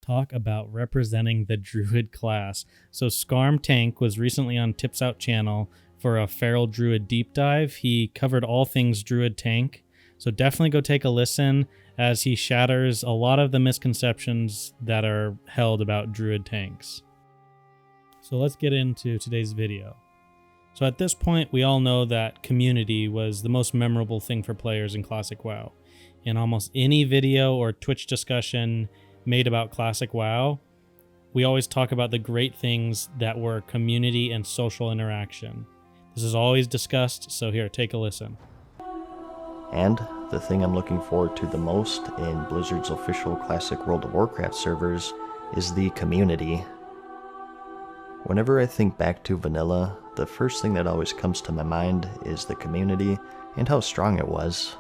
talk about representing the Druid class. So Skarm Tank was recently on Tips Out channel for a Feral Druid deep dive. He covered all things Druid Tank. So definitely go take a listen as he shatters a lot of the misconceptions that are held about Druid tanks. So let's get into today's video. So at this point, we all know that community was the most memorable thing for players in Classic WoW. In almost any video or Twitch discussion made about Classic WoW, we always talk about the great things that were community and social interaction. This is always discussed, so here, take a listen. And the thing I'm looking forward to the most in Blizzard's official Classic World of Warcraft servers is the community. Whenever I think back to vanilla, the first thing that always comes to my mind is the community and how strong it was.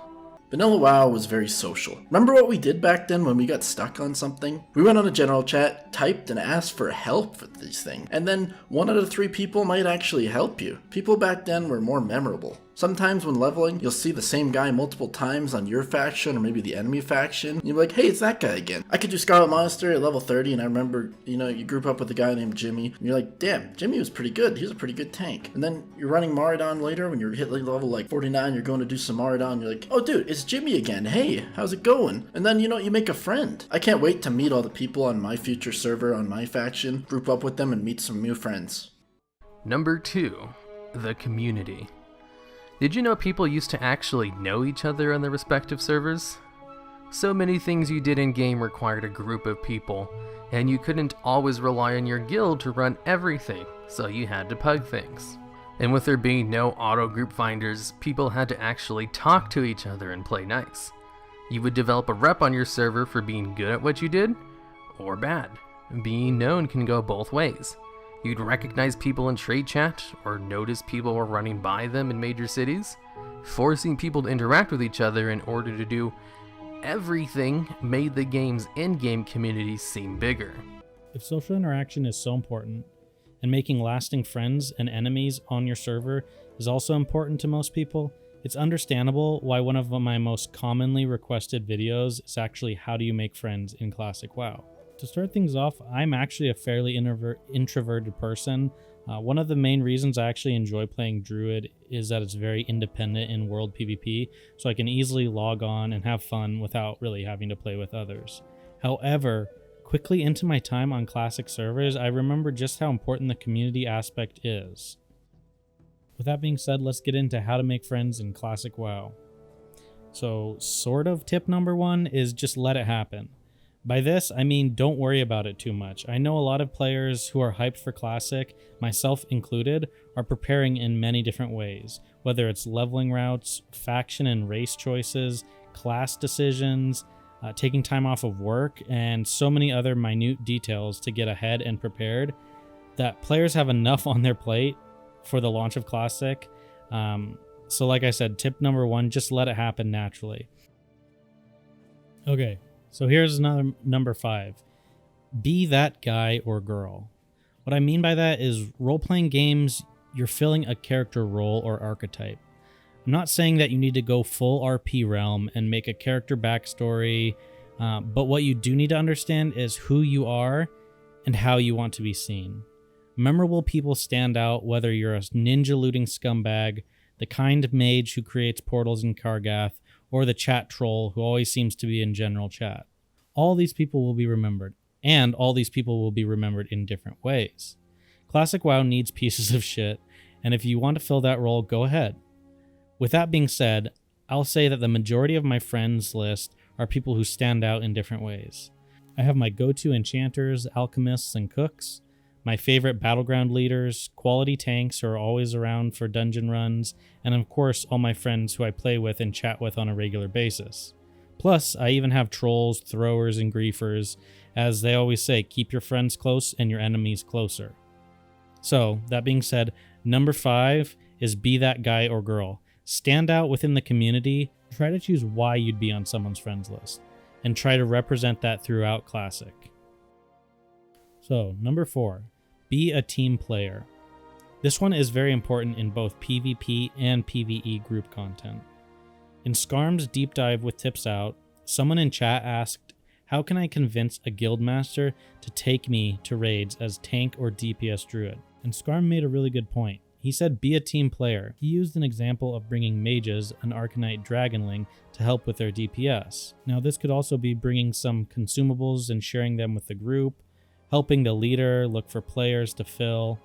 Vanilla WoW was very social. Remember what we did back then when we got stuck on something? We went on a general chat, typed and asked for help for these things, and then 1 out of 3 people might actually help you. People back then were more memorable. Sometimes when leveling, you'll see the same guy multiple times on your faction or maybe the enemy faction. And you're like, hey, it's that guy again. I could do Scarlet Monastery at level 30, and I remember, you group up with a guy named Jimmy, and you're like, damn, Jimmy was pretty good. He was a pretty good tank. And then you're running Maridon later when you're hit level like 49, you're going to do some Maridon, you're like, oh dude, it's Jimmy again. Hey, how's it going? And then, you make a friend. I can't wait to meet all the people on my future server on my faction, group up with them, and meet some new friends. Number 2, the community. Did you know people used to actually know each other on their respective servers? So many things you did in-game required a group of people, and you couldn't always rely on your guild to run everything, so you had to pug things. And with there being no auto-group finders, people had to actually talk to each other and play nice. You would develop a rep on your server for being good at what you did, or bad. Being known can go both ways. You'd recognize people in trade chat, or notice people were running by them in major cities. Forcing people to interact with each other in order to do everything made the game's in-game community seem bigger. If social interaction is so important, and making lasting friends and enemies on your server is also important to most people, it's understandable why one of my most commonly requested videos is actually how do you make friends in Classic WoW. To start things off, I'm actually a fairly introverted person. One of the main reasons I actually enjoy playing Druid is that it's very independent in world PvP, so I can easily log on and have fun without really having to play with others. However, quickly into my time on Classic servers, I remember just how important the community aspect is. With that being said, let's get into how to make friends in Classic WoW. So, sort of tip number 1 is just let it happen. By this, I mean don't worry about it too much. I know a lot of players who are hyped for Classic, myself included, are preparing in many different ways, whether it's leveling routes, faction and race choices, class decisions, taking time off of work, and so many other minute details to get ahead and prepared that players have enough on their plate for the launch of Classic. So like I said, tip number 1, just let it happen naturally. Okay. So here's another number 5. Be that guy or girl. What I mean by that is role-playing games, you're filling a character role or archetype. I'm not saying that you need to go full RP realm and make a character backstory, but what you do need to understand is who you are and how you want to be seen. Memorable people stand out, whether you're a ninja looting scumbag, the kind mage who creates portals in Kargath, or the chat troll who always seems to be in general chat. All these people will be remembered, and all these people will be remembered in different ways. Classic WoW needs pieces of shit, and if you want to fill that role, go ahead. With that being said, I'll say that the majority of my friends list are people who stand out in different ways. I have my go-to enchanters, alchemists, and cooks, my favorite battleground leaders, quality tanks who are always around for dungeon runs, and of course all my friends who I play with and chat with on a regular basis. Plus, I even have trolls, throwers, and griefers. As they always say, keep your friends close and your enemies closer. So, that being said, number 5 is be that guy or girl. Stand out within the community, try to choose why you'd be on someone's friends list, and try to represent that throughout Classic. So, number 4, be a team player. This one is very important in both PvP and PvE group content. In Skarm's deep dive with Tips Out, someone in chat asked, How can I convince a guildmaster to take me to raids as tank or DPS druid? And Scarm made a really good point. He said be a team player. He used an example of bringing mages, an Arcanite Dragonling, to help with their DPS. Now this could also be bringing some consumables and sharing them with the group, helping the leader look for players to fill,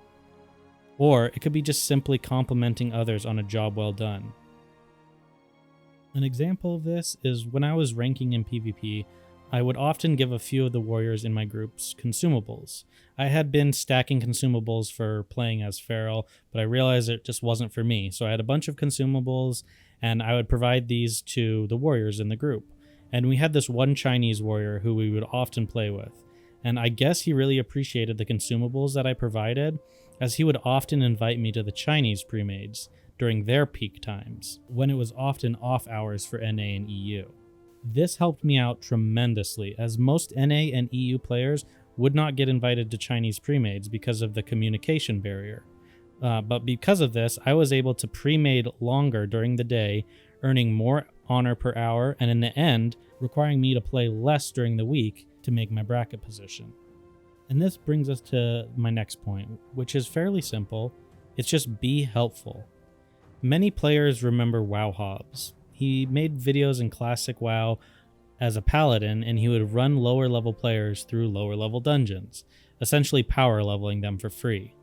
or it could be just simply complimenting others on a job well done. An example of this is when I was ranking in PvP, I would often give a few of the warriors in my groups consumables. I had been stacking consumables for playing as Feral, but I realized it just wasn't for me. So I had a bunch of consumables, and I would provide these to the warriors in the group. And we had this one Chinese warrior who we would often play with. And I guess he really appreciated the consumables that I provided, as he would often invite me to the Chinese pre-mades during their peak times, when it was often off hours for NA and EU. This helped me out tremendously, as most NA and EU players would not get invited to Chinese pre-mades because of the communication barrier. But because of this, I was able to pre-made longer during the day, earning more honor per hour, and in the end, requiring me to play less during the week to make my bracket position. And this brings us to my next point, which is fairly simple. It's just be helpful. Many players remember WoWhobbs. He made videos in Classic WoW as a paladin, and he would run lower level players through lower level dungeons, essentially power leveling them for free.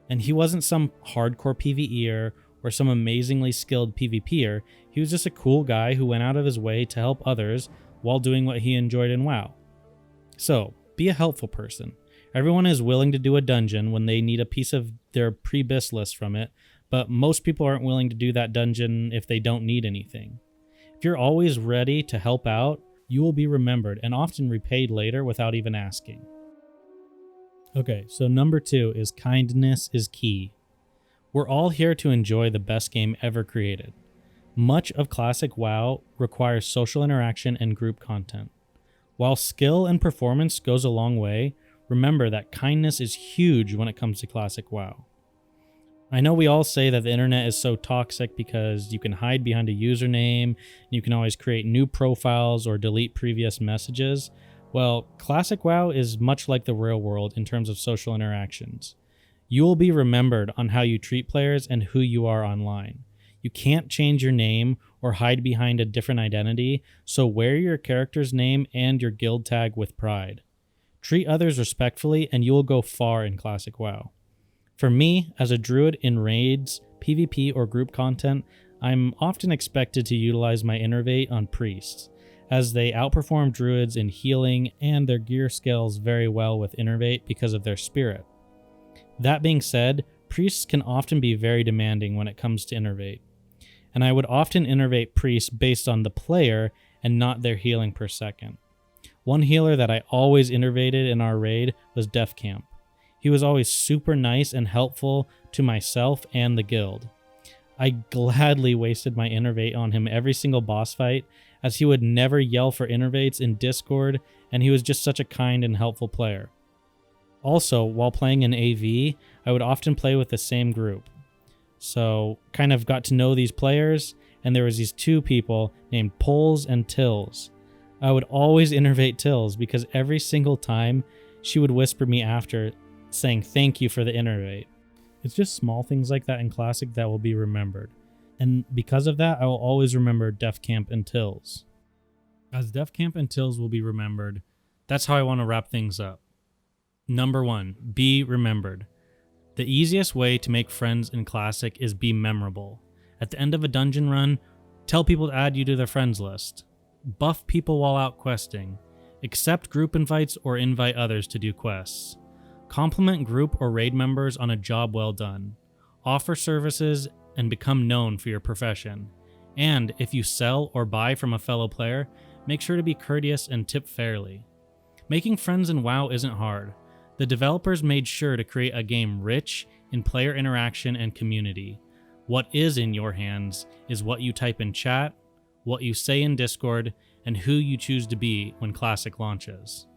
And he wasn't some hardcore PvEer or some amazingly skilled PvPer, he was just a cool guy who went out of his way to help others while doing what he enjoyed in WoW. So, be a helpful person. Everyone is willing to do a dungeon when they need a piece of their pre-bis list from it, but most people aren't willing to do that dungeon if they don't need anything. If you're always ready to help out, you will be remembered and often repaid later without even asking. Okay, so number 2 is kindness is key. We're all here to enjoy the best game ever created. Much of Classic WoW requires social interaction and group content. While skill and performance goes a long way, remember that kindness is huge when it comes to Classic WoW. I know we all say that the internet is so toxic because you can hide behind a username, and you can always create new profiles or delete previous messages. Well, Classic WoW is much like the real world in terms of social interactions. You will be remembered on how you treat players and who you are online. You can't change your name or hide behind a different identity, so wear your character's name and your guild tag with pride. Treat others respectfully and you will go far in Classic WoW. For me, as a druid in raids, PvP, or group content, I'm often expected to utilize my innervate on priests, as they outperform druids in healing and their gear scales very well with innervate because of their spirit. That being said, priests can often be very demanding when it comes to innervate, and I would often innervate priests based on the player and not their healing per second. One healer that I always innervated in our raid was Camp. He was always super nice and helpful to myself and the guild. I gladly wasted my innervate on him every single boss fight, as he would never yell for innervates in Discord, and he was just such a kind and helpful player. Also, while playing in AV, I would often play with the same group. So, kind of got to know these players, and there was these two people named Poles and Tills. I would always innervate Tills because every single time she would whisper me after, saying thank you for the innervate. It's just small things like that in Classic that will be remembered. And because of that, I will always remember Camp and Tills. As Camp and Tills will be remembered, that's how I want to wrap things up. Number 1, be remembered. The easiest way to make friends in Classic is be memorable. At the end of a dungeon run, tell people to add you to their friends list. Buff people while out questing. Accept group invites or invite others to do quests. Compliment group or raid members on a job well done. Offer services and become known for your profession. And if you sell or buy from a fellow player, make sure to be courteous and tip fairly. Making friends in WoW isn't hard. The developers made sure to create a game rich in player interaction and community. What is in your hands is what you type in chat, what you say in Discord, and who you choose to be when Classic launches.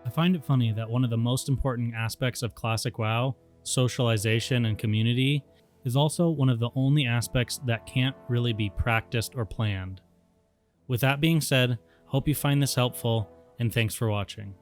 I find it funny that one of the most important aspects of Classic WoW, socialization and community, is also one of the only aspects that can't really be practiced or planned. With that being said, I Hope you find this helpful, and thanks for watching.